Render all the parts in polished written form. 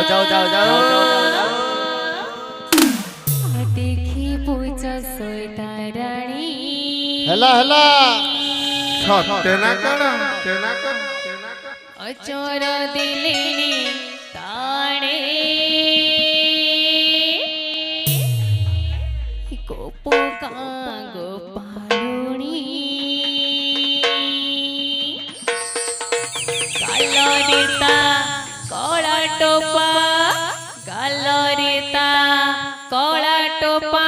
जाओ जाओ जाओ देखी पूछ सोयताराणी हेला हेला तेना कर अचोर दिलेनी ताणे गोपो कांगो पालुणी गालरेता कला टोपा गालरेता कला टोपा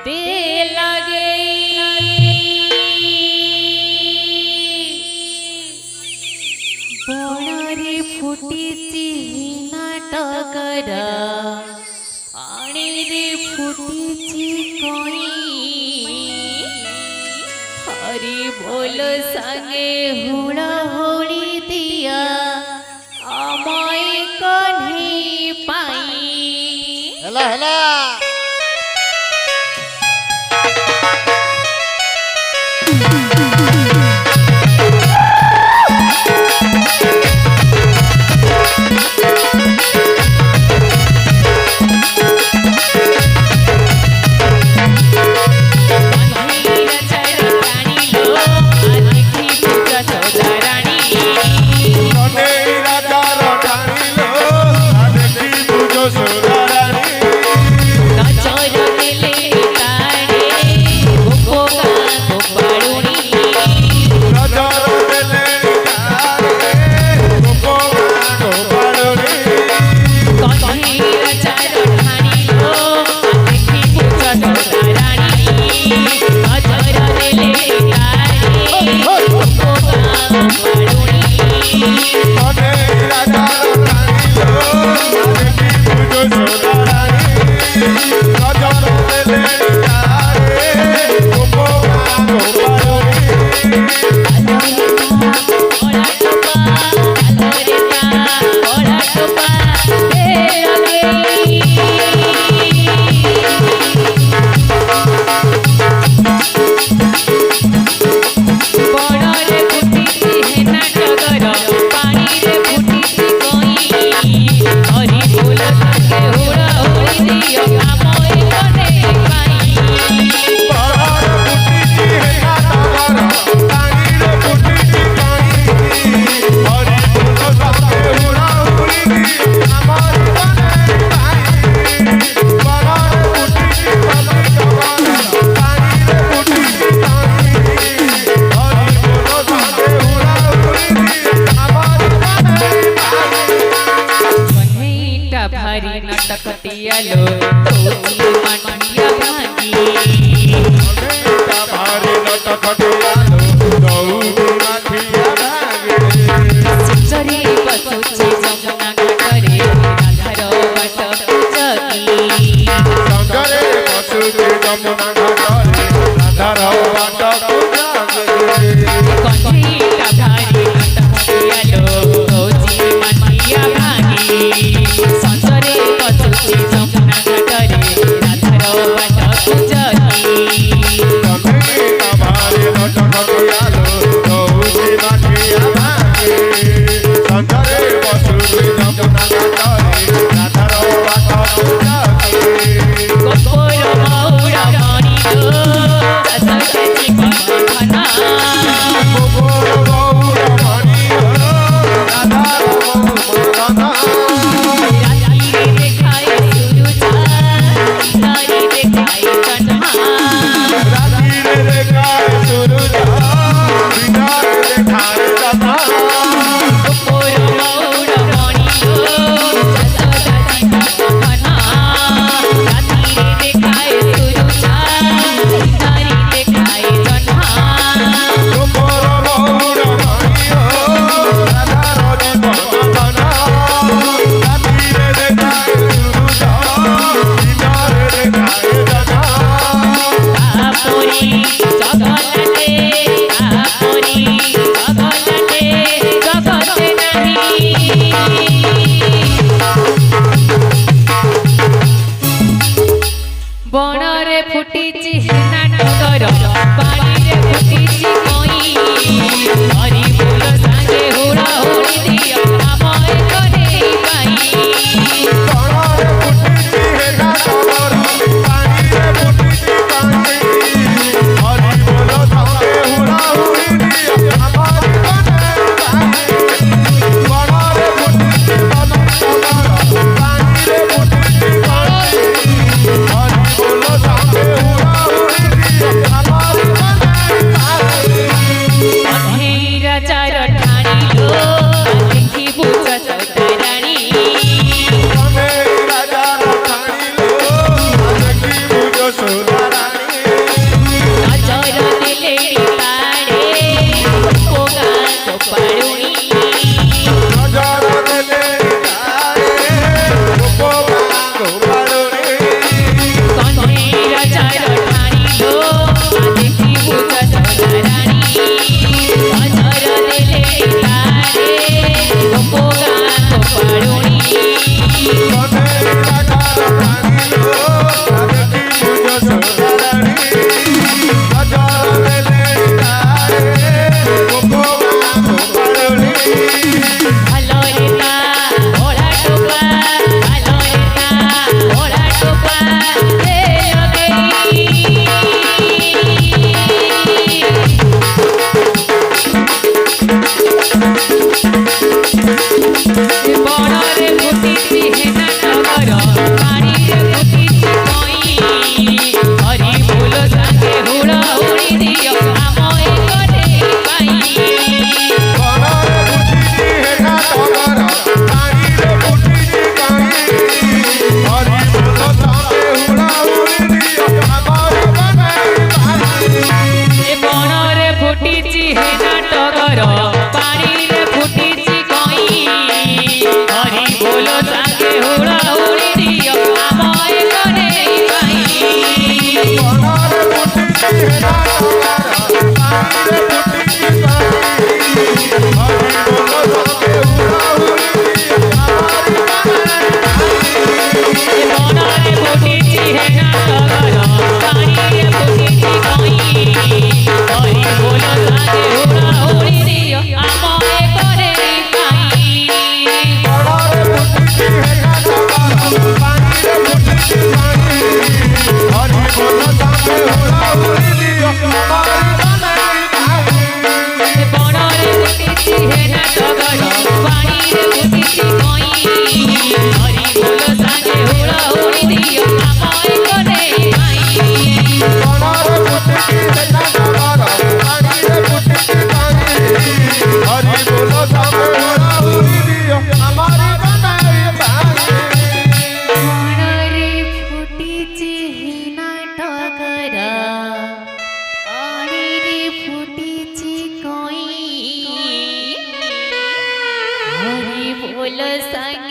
दे लगे बणरे फुटीची नाटकर आणि रे फुटीची कोई हरी बोल संगे हुड़ा होड़ी दिया अमय कन्हई पाई हेला हेला भारी नाटकटिया लो तोची माटिया भागी भारी नटखटिया लो माटिया भागी चरी बसुची जमुना घाटरे राधार बाट जगी संगरे बसुची जमुना घाटरे राधार बाट जगी कंठीटा भारी नाटकटिया लो तोची माटिया भागी संसरे बसुची जमुना घाटरे राधार बाट जगी कंठीटा भारी नटखटिया लो माटिया भागी संगरे बसुची जमुना घाटरे राधार बाट जगी गोपोर मौरा मणि लो ससुची कमना बणरे फुटीची नाटकर पानी रे फुटीची कोई हरी बोल सांगे हुड़ा होड़ी दिया अमय कन्हई पाई বনরে ফুটিছি হেনা টগর পানিরে ফুটিছি কই হরি বল সাজে উড়া উড়ি দিও আমায় করে পাই বনরে ফুটিছি হেনা টগর পানিরে ফুটিছি কই হরি বল সাজে উড়া উড়ি দিও আমায় করে পাই মনরে ফুটিছে হেনা টগর আড়িরে ফুটিছে কই হরি বল সাগে